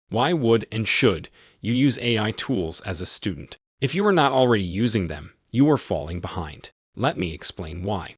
Why would and should you use AI tools as a student? If you are not already using them, you are falling behind. Let me explain why.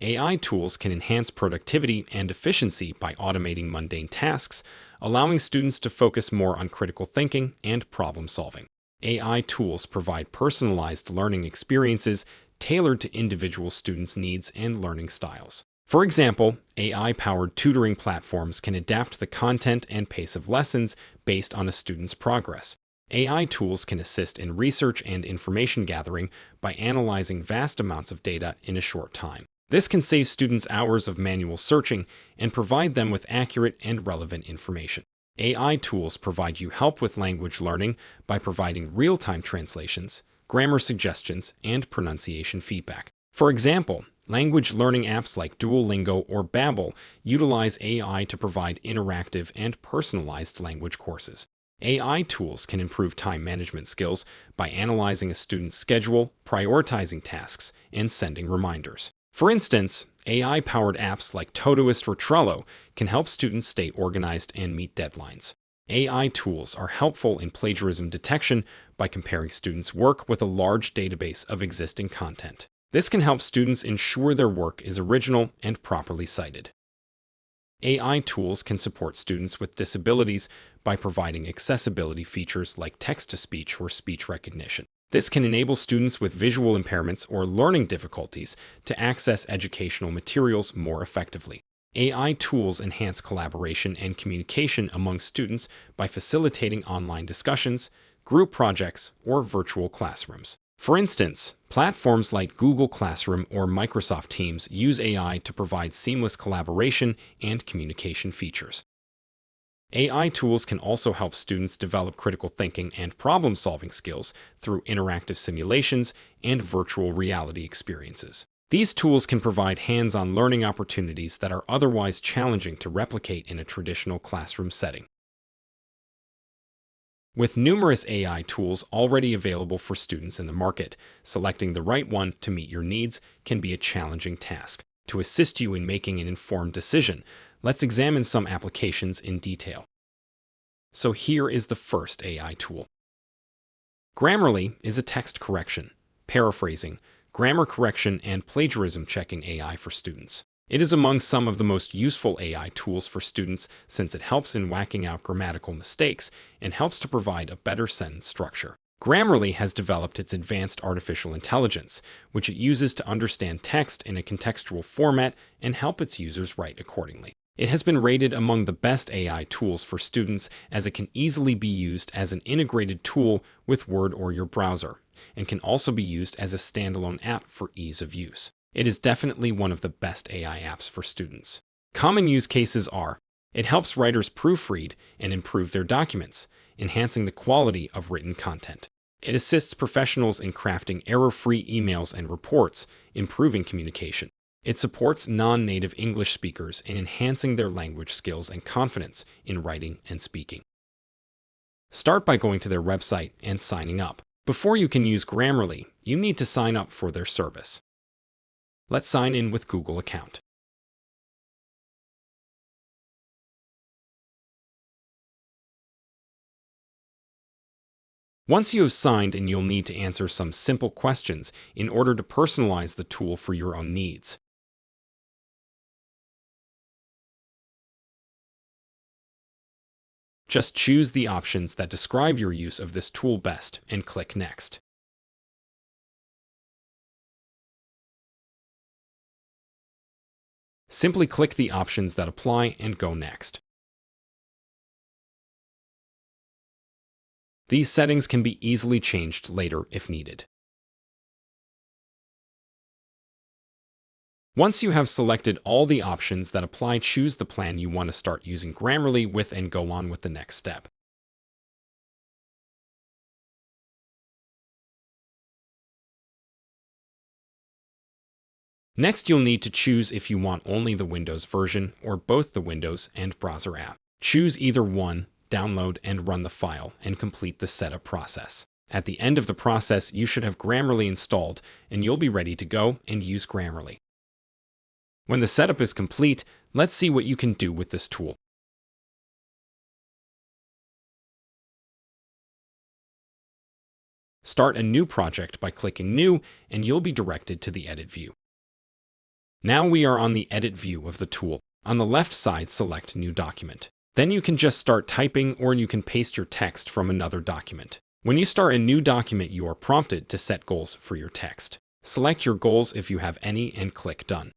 AI tools can enhance productivity and efficiency by automating mundane tasks, allowing students to focus more on critical thinking and problem solving. AI tools provide personalized learning experiences tailored to individual students' needs and learning styles. For example, AI-powered tutoring platforms can adapt the content and pace of lessons based on a student's progress. AI tools can assist in research and information gathering by analyzing vast amounts of data in a short time. This can save students hours of manual searching and provide them with accurate and relevant information. AI tools provide you help with language learning by providing real-time translations, grammar suggestions, and pronunciation feedback. For example, language learning apps like Duolingo or Babbel utilize AI to provide interactive and personalized language courses. AI tools can improve time management skills by analyzing a student's schedule, prioritizing tasks, and sending reminders. For instance, AI-powered apps like Todoist or Trello can help students stay organized and meet deadlines. AI tools are helpful in plagiarism detection by comparing students' work with a large database of existing content. This can help students ensure their work is original and properly cited. AI tools can support students with disabilities by providing accessibility features like text-to-speech or speech recognition. This can enable students with visual impairments or learning difficulties to access educational materials more effectively. AI tools enhance collaboration and communication among students by facilitating online discussions, group projects, or virtual classrooms. For instance, platforms like Google Classroom or Microsoft Teams use AI to provide seamless collaboration and communication features. AI tools can also help students develop critical thinking and problem-solving skills through interactive simulations and virtual reality experiences. These tools can provide hands-on learning opportunities that are otherwise challenging to replicate in a traditional classroom setting. With numerous AI tools already available for students in the market, selecting the right one to meet your needs can be a challenging task. To assist you in making an informed decision, let's examine some applications in detail. So here is the first AI tool. Grammarly is a text correction, paraphrasing, grammar correction, and plagiarism checking AI for students. It is among some of the most useful AI tools for students since it helps in whacking out grammatical mistakes and helps to provide a better sentence structure. Grammarly has developed its advanced artificial intelligence, which it uses to understand text in a contextual format and help its users write accordingly. It has been rated among the best AI tools for students as it can easily be used as an integrated tool with Word or your browser, and can also be used as a standalone app for ease of use. It is definitely one of the best AI apps for students. Common use cases are: it helps writers proofread and improve their documents, enhancing the quality of written content. It assists professionals in crafting error-free emails and reports, improving communication. It supports non-native English speakers in enhancing their language skills and confidence in writing and speaking. Start by going to their website and signing up. Before you can use Grammarly, you need to sign up for their service. Let's sign in with Google account. Once you have signed in, you'll need to answer some simple questions in order to personalize the tool for your own needs. Just choose the options that describe your use of this tool best and click Next. Simply click the options that apply and go Next. These settings can be easily changed later if needed. Once you have selected all the options that apply, choose the plan you want to start using Grammarly with and go on with the next step. Next, you'll need to choose if you want only the Windows version or both the Windows and browser app. Choose either one, download and run the file, and complete the setup process. At the end of the process, you should have Grammarly installed, and you'll be ready to go and use Grammarly. When the setup is complete, let's see what you can do with this tool. Start a new project by clicking New, and you'll be directed to the Edit view. Now we are on the Edit view of the tool. On the left side, select New Document. Then you can just start typing, or you can paste your text from another document. When you start a new document, you are prompted to set goals for your text. Select your goals if you have any and click Done.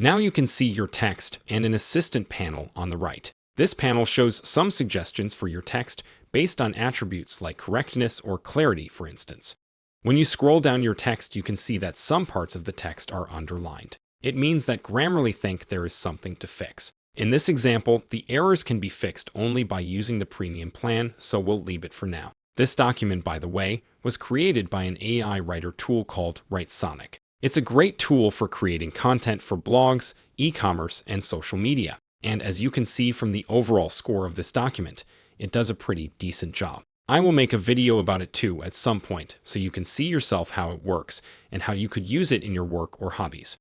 Now you can see your text and an assistant panel on the right. This panel shows some suggestions for your text based on attributes like correctness or clarity, for instance. When you scroll down your text, you can see that some parts of the text are underlined. It means that Grammarly think there is something to fix. In this example, the errors can be fixed only by using the premium plan, so we'll leave it for now. This document, by the way, was created by an AI writer tool called WriteSonic. It's a great tool for creating content for blogs, e-commerce, and social media. And as you can see from the overall score of this document, it does a pretty decent job. I will make a video about it too at some point, so you can see yourself how it works and how you could use it in your work or hobbies.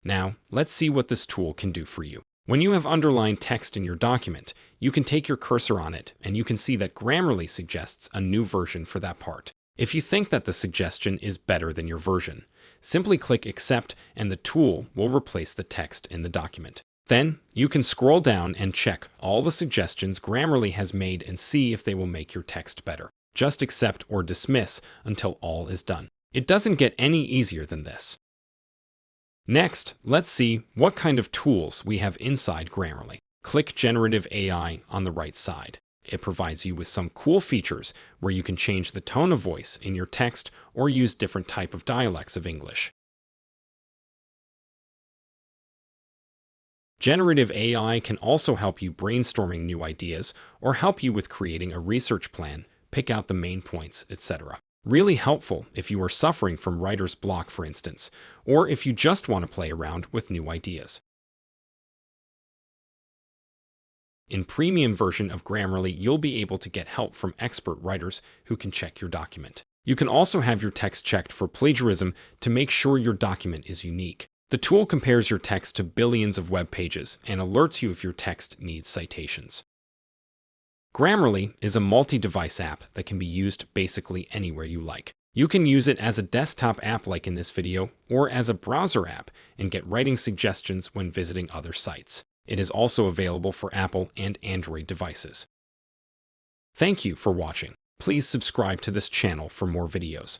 Now, let's see what this tool can do for you. When you have underlined text in your document, you can take your cursor on it, and you can see that Grammarly suggests a new version for that part. If you think that the suggestion is better than your version, simply click Accept, and the tool will replace the text in the document. Then, you can scroll down and check all the suggestions Grammarly has made and see if they will make your text better. Just accept or dismiss until all is done. It doesn't get any easier than this. Next, let's see what kind of tools we have inside Grammarly. Click Generative AI on the right side. It provides you with some cool features where you can change the tone of voice in your text or use different type of dialects of English. Generative AI can also help you brainstorming new ideas or help you with creating a research plan, pick out the main points, etc. Really helpful if you are suffering from writer's block, for instance, or if you just want to play around with new ideas. In premium version of Grammarly, you'll be able to get help from expert writers who can check your document. You can also have your text checked for plagiarism to make sure your document is unique. The tool compares your text to billions of web pages and alerts you if your text needs citations. Grammarly is a multi-device app that can be used basically anywhere you like. You can use it as a desktop app like in this video, or as a browser app and get writing suggestions when visiting other sites. It is also available for Apple and Android devices. Thank you for watching. Please subscribe to this channel for more videos.